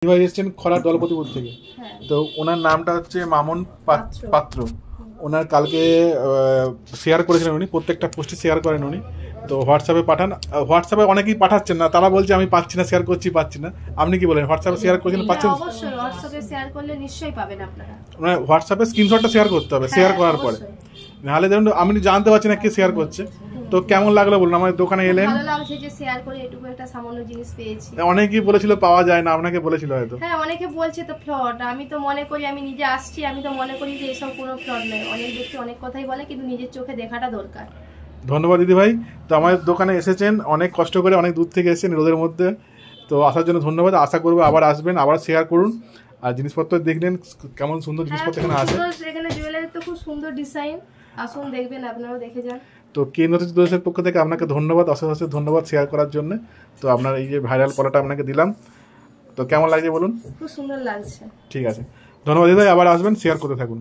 ভাই এসেছেন খরার দলপতিপুর থেকে। তো ওনার নামটা হচ্ছে মামুন পাত্র। ওনার কালকে শেয়ার করেছিলেন উনি, প্রত্যেকটা পোস্টে শেয়ার করেন উনি। তো হোয়াটসঅ্যাপে পাঠান, হোয়াটসঅ্যাপে অনেকেই পাঠাচ্ছেন না, তারা বলছে আমি পাচ্ছি না, শেয়ার করছি পাচ্ছি না। আপনি কি বলেন, হোয়াটসঅ্যাপে শেয়ার করেছেন পাচ্ছেন? অবশ্যই হোয়াটসঅ্যাপে শেয়ার করলে নিশ্চয়ই পাবেন আপনারা। মানে হোয়াটসঅ্যাপে স্ক্রিনশটটা শেয়ার করতে হবে, শেয়ার করার পরে, নাহলে ধরুন আমি জানতে পারছি না কে শেয়ার করছে। তো কেমন লাগলো বলুন, আমার দোকানে এলেন, ভালো লাগছে যে শেয়ার করে এটুকু একটা সামান্য জিনিস পেয়েছি। অনেকেই বলেছিল পাওয়া যায় না, আপনাকে বলেছিল হয়তো? হ্যাঁ, অনেকে বলছে তো ফ্রড। আমি তো মনে করি, আমি নিজে আসছি, আমি তো মনে করি যে এসব কোনো ফ্রড নয়। অনেক ব্যক্তি অনেক কথাই বলে, কিন্তু নিজের চোখে দেখাটা দরকার। ধন্যবাদ দিদি ভাই। তো আমার দোকানে এসেছেন অনেক কষ্ট করে, অনেক দূর থেকে এসেছেন রোদের মধ্যে, তো আসার জন্য ধন্যবাদ। আশা করবো আবার আসবেন, আবার শেয়ার করুন। আর জিনিসপত্র দেখলেন কেমন সুন্দর জিনিসপত্র এখানে আছে। এখানে জুয়েলারি তো খুব সুন্দর ডিজাইন, আসুন দেখবেন, আপনারাও দেখে যান। তো কেন্দ্রের পক্ষ থেকে আপনাকে ধন্যবাদ, অশেষ অশেষ ধন্যবাদ শেয়ার করার জন্য। তো আপনার এই যে ভাইরাল করাটা আপনাকে দিলাম, তো কেমন লাগছে বলুন? খুব সুন্দর লাগছে। ঠিক আছে, ধন্যবাদ দিদি ভাই, আবার আসবেন, শেয়ার করতে থাকুন।